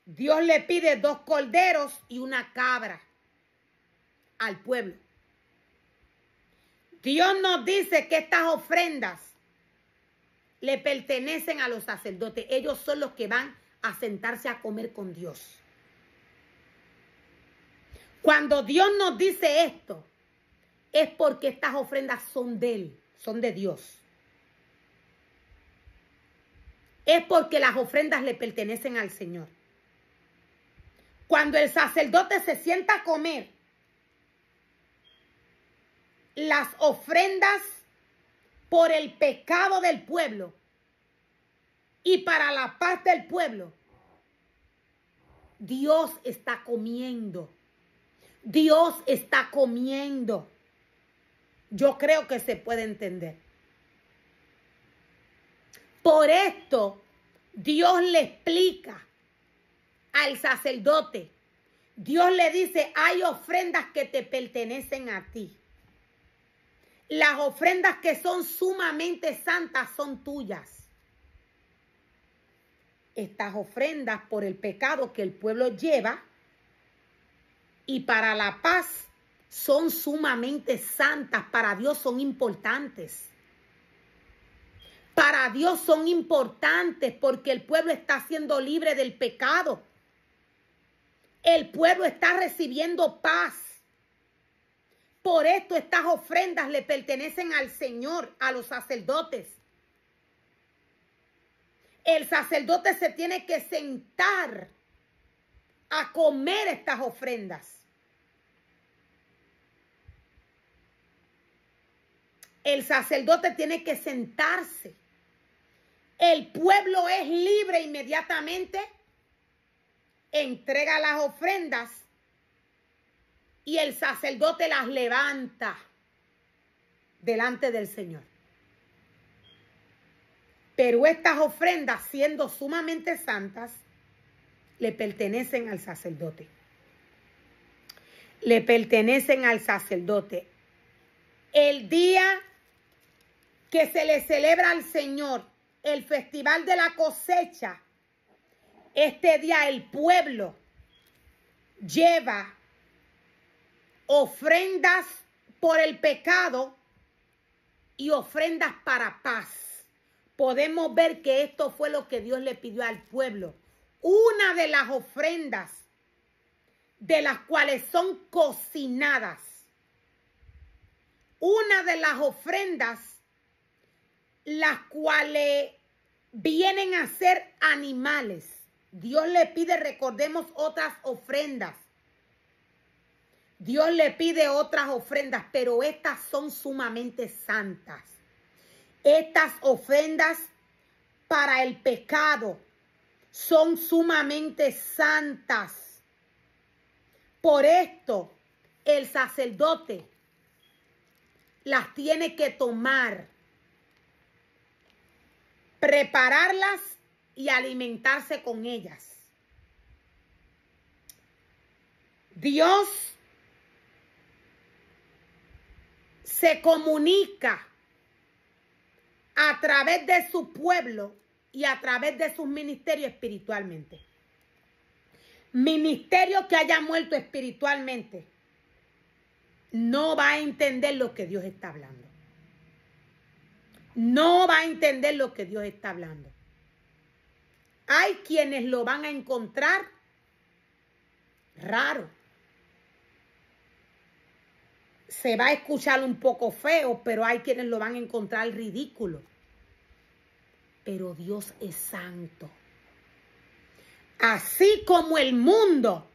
Dios le pide 2 corderos y una cabra al pueblo. Dios nos dice que estas ofrendas le pertenecen a los sacerdotes. Ellos son los que van a sentarse a comer con Dios. Cuando Dios nos dice esto, es porque estas ofrendas son de Él, son de Dios. Es porque las ofrendas le pertenecen al Señor. Cuando el sacerdote se sienta a comer las ofrendas por el pecado del pueblo y para la paz del pueblo, Dios está comiendo. Dios está comiendo. Yo creo que se puede entender. Por esto, Dios le explica al sacerdote. Dios le dice, hay ofrendas que te pertenecen a ti. Las ofrendas que son sumamente santas son tuyas. Estas ofrendas por el pecado que el pueblo lleva y para la paz son sumamente santas. Para Dios son importantes. Para Dios son importantes porque el pueblo está siendo libre del pecado. El pueblo está recibiendo paz. Por esto estas ofrendas le pertenecen al Señor, a los sacerdotes. El sacerdote se tiene que sentar a comer estas ofrendas. El sacerdote tiene que sentarse. El pueblo es libre inmediatamente. Entrega las ofrendas y el sacerdote las levanta delante del Señor. Pero estas ofrendas, siendo sumamente santas, le pertenecen al sacerdote. Le pertenecen al sacerdote. El día que se le celebra al Señor el festival de la cosecha, este día el pueblo lleva ofrendas por el pecado y ofrendas para paz. Podemos ver que esto fue lo que Dios le pidió al pueblo. Una de las ofrendas de las cuales son cocinadas. Una de las ofrendas las cuales vienen a ser animales. Dios le pide, recordemos, otras ofrendas. Dios le pide otras ofrendas, pero estas son sumamente santas. Estas ofrendas para el pecado son sumamente santas. Por esto, el sacerdote las tiene que tomar, prepararlas y alimentarse con ellas. Dios se comunica a través de su pueblo y a través de sus ministerios espiritualmente. Ministerio que haya muerto espiritualmente no va a entender lo que Dios está hablando. No va a entender lo que Dios está hablando. Hay quienes lo van a encontrar raro. Se va a escuchar un poco feo, pero hay quienes lo van a encontrar ridículo. Pero Dios es santo. Así como el mundo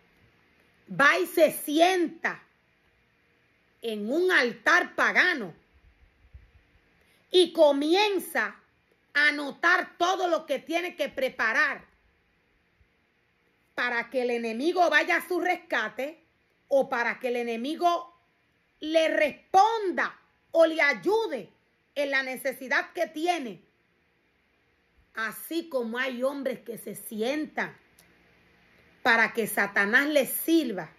va y se sienta en un altar pagano y comienza a anotar todo lo que tiene que preparar para que el enemigo vaya a su rescate o para que el enemigo le responda o le ayude en la necesidad que tiene. Así como hay hombres que se sientan para que Satanás les sirva,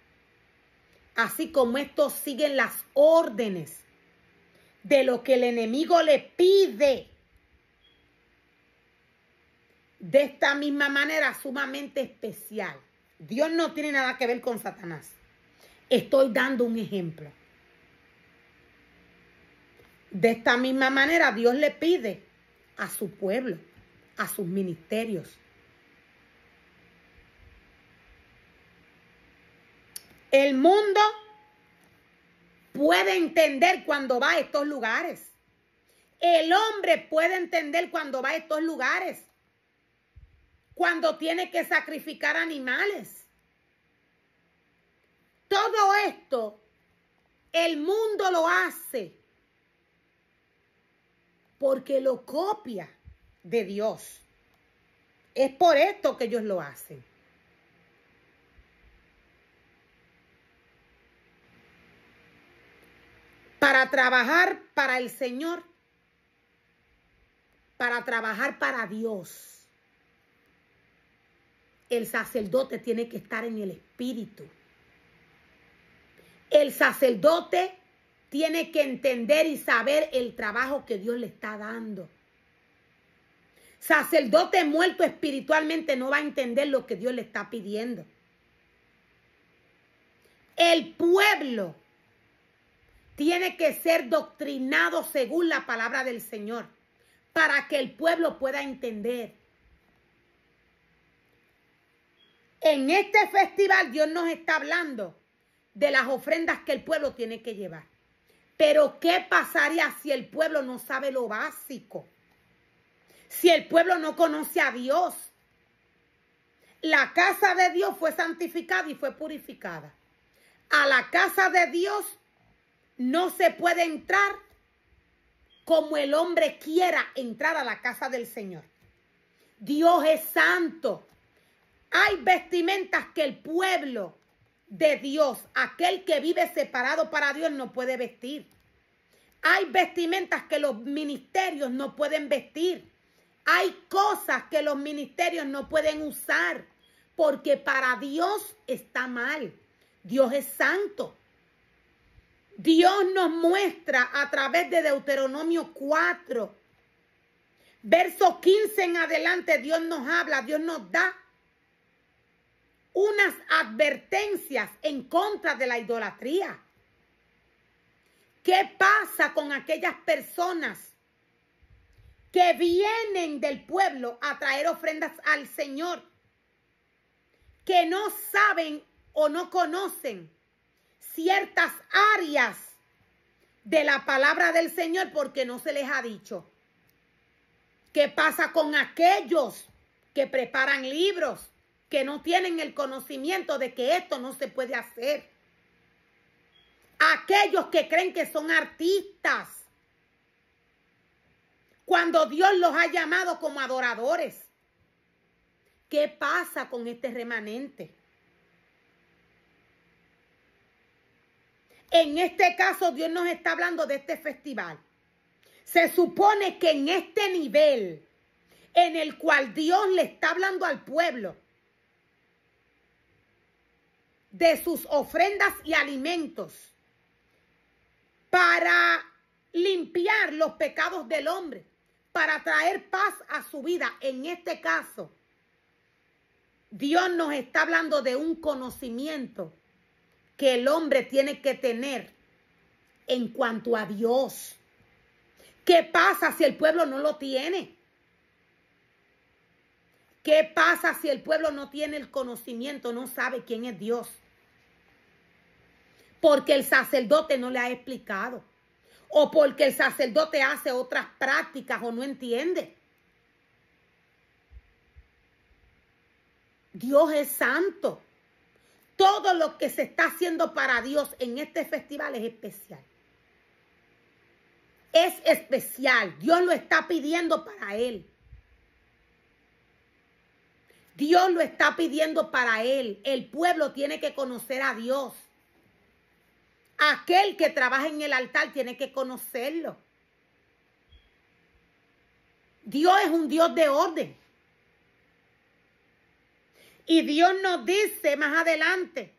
así como estos siguen las órdenes de lo que el enemigo le pide. De esta misma manera sumamente especial. Dios no tiene nada que ver con Satanás. Estoy dando un ejemplo. De esta misma manera Dios le pide a su pueblo, a sus ministerios. El mundo puede entender cuando va a estos lugares. El hombre puede entender cuando va a estos lugares. Cuando tiene que sacrificar animales. Todo esto, el mundo lo hace porque lo copia de Dios. Es por esto que ellos lo hacen. Para trabajar para el Señor, para trabajar para Dios, el sacerdote tiene que estar en el espíritu. El sacerdote tiene que entender y saber el trabajo que Dios le está dando. Sacerdote muerto espiritualmente no va a entender lo que Dios le está pidiendo. El pueblo tiene que ser doctrinado según la palabra del Señor para que el pueblo pueda entender. En este festival Dios nos está hablando de las ofrendas que el pueblo tiene que llevar. Pero ¿qué pasaría si el pueblo no sabe lo básico? Si el pueblo no conoce a Dios. La casa de Dios fue santificada y fue purificada. A la casa de Dios no se puede entrar como el hombre quiera entrar a la casa del Señor. Dios es santo. Hay vestimentas que el pueblo de Dios, aquel que vive separado para Dios, no puede vestir. Hay vestimentas que los ministerios no pueden vestir. Hay cosas que los ministerios no pueden usar porque para Dios está mal. Dios es santo. Dios nos muestra a través de Deuteronomio 4, verso 15 en adelante, Dios nos habla, Dios nos da unas advertencias en contra de la idolatría. ¿Qué pasa con aquellas personas que vienen del pueblo a traer ofrendas al Señor, que no saben o no conocen ciertas áreas de la palabra del Señor porque no se les ha dicho? ¿Qué pasa con aquellos que preparan libros, que no tienen el conocimiento de que esto no se puede hacer? Aquellos que creen que son artistas, cuando Dios los ha llamado como adoradores. ¿Qué pasa con este remanente? En este caso, Dios nos está hablando de este festival. Se supone que en este nivel en el cual Dios le está hablando al pueblo de sus ofrendas y alimentos para limpiar los pecados del hombre, para traer paz a su vida. En este caso, Dios nos está hablando de un conocimiento que el hombre tiene que tener en cuanto a Dios. ¿Qué pasa si el pueblo no lo tiene? ¿Qué pasa si el pueblo no tiene el conocimiento, no sabe quién es Dios? Porque el sacerdote no le ha explicado. O porque el sacerdote hace otras prácticas o no entiende. Dios es santo. Todo lo que se está haciendo para Dios en este festival es especial. Es especial. Dios lo está pidiendo para Él. Dios lo está pidiendo para Él. El pueblo tiene que conocer a Dios. Aquel que trabaja en el altar tiene que conocerlo. Dios es un Dios de orden. Y Dios nos dice más adelante,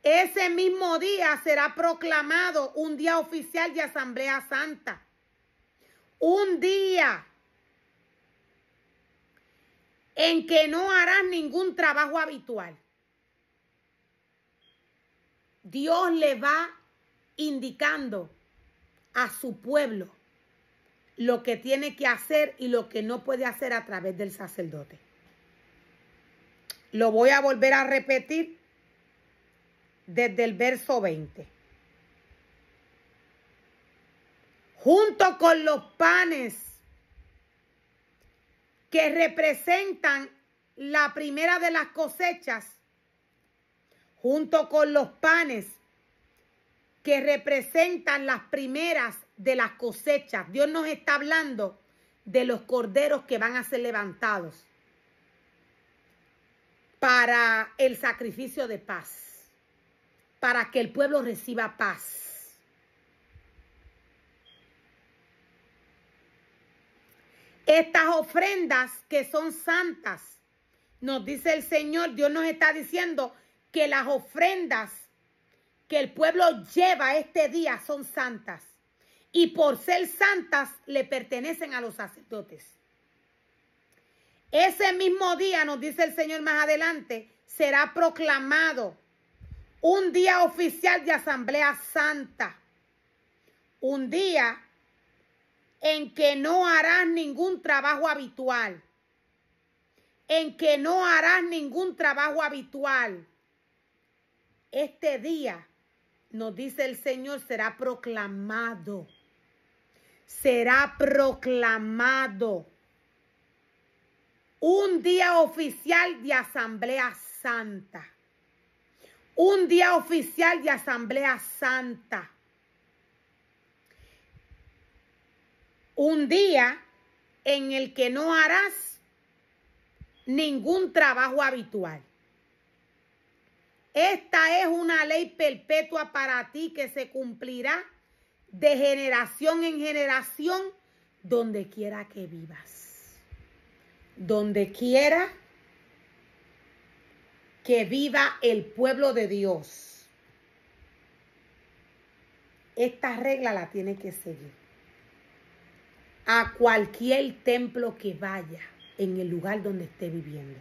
ese mismo día será proclamado un día oficial de Asamblea Santa. Un día en que no harás ningún trabajo habitual. Dios le va indicando a su pueblo lo que tiene que hacer y lo que no puede hacer a través del sacerdote. Lo voy a volver a repetir desde el verso 20. Junto con los panes que representan la primera de las cosechas, junto con los panes que representan las primeras de las cosechas. Dios nos está hablando de los corderos que van a ser levantados para el sacrificio de paz, para que el pueblo reciba paz. Estas ofrendas que son santas, nos dice el Señor, Dios nos está diciendo que las ofrendas que el pueblo lleva este día son santas. Y por ser santas le pertenecen a los sacerdotes. Ese mismo día, nos dice el Señor más adelante, será proclamado un día oficial de Asamblea Santa. Un día en que no harás ningún trabajo habitual. En que no harás ningún trabajo habitual. Este día, nos dice el Señor, será proclamado. Será proclamado un día oficial de Asamblea Santa. Un día oficial de Asamblea Santa. Un día en el que no harás ningún trabajo habitual. Esta es una ley perpetua para ti que se cumplirá de generación en generación, donde quiera que vivas. Donde quiera que viva el pueblo de Dios. Esta regla la tiene que seguir. A cualquier templo que vaya en el lugar donde esté viviendo.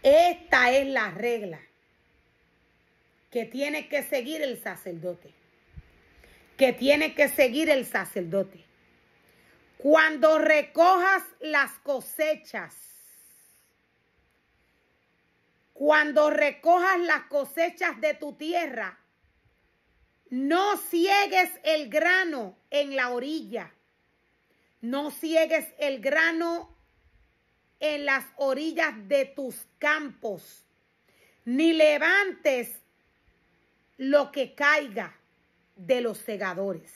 Esta es la regla que tiene que seguir el sacerdote. Que tiene que seguir el sacerdote. Cuando recojas las cosechas, cuando recojas las cosechas de tu tierra, no ciegues el grano en la orilla. No ciegues el grano en las orillas de tus campos, ni levantes lo que caiga de los segadores.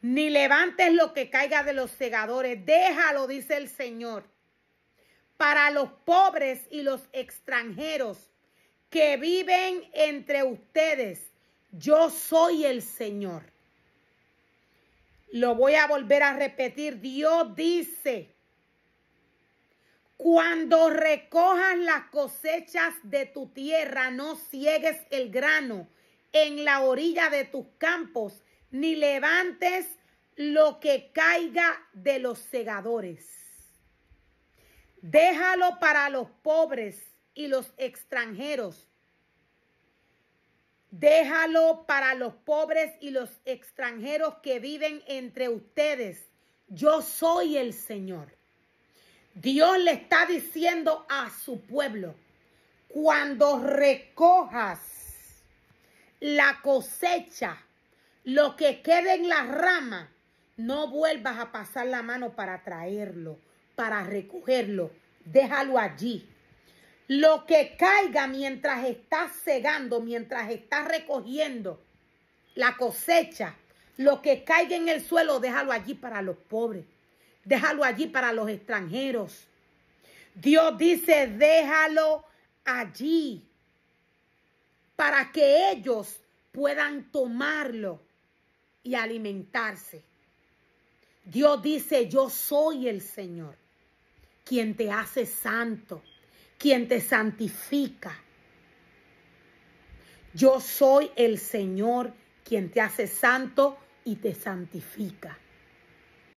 Ni levantes lo que caiga de los segadores. Déjalo, dice el Señor, para los pobres y los extranjeros que viven entre ustedes. Yo soy el Señor. Lo voy a volver a repetir. Dios dice: cuando recojas las cosechas de tu tierra, no ciegues el grano en la orilla de tus campos, ni levantes lo que caiga de los segadores. Déjalo para los pobres y los extranjeros. Déjalo para los pobres y los extranjeros que viven entre ustedes. Yo soy el Señor. Dios le está diciendo a su pueblo: cuando recojas la cosecha, lo que quede en la rama, no vuelvas a pasar la mano para traerlo, para recogerlo. Déjalo allí. Lo que caiga mientras estás segando, mientras estás recogiendo la cosecha, lo que caiga en el suelo, déjalo allí para los pobres. Déjalo allí para los extranjeros. Dios dice: déjalo allí para que ellos puedan tomarlo y alimentarse. Dios dice: yo soy el Señor, quien te hace santo, quien te santifica. Yo soy el Señor, quien te hace santo y te santifica.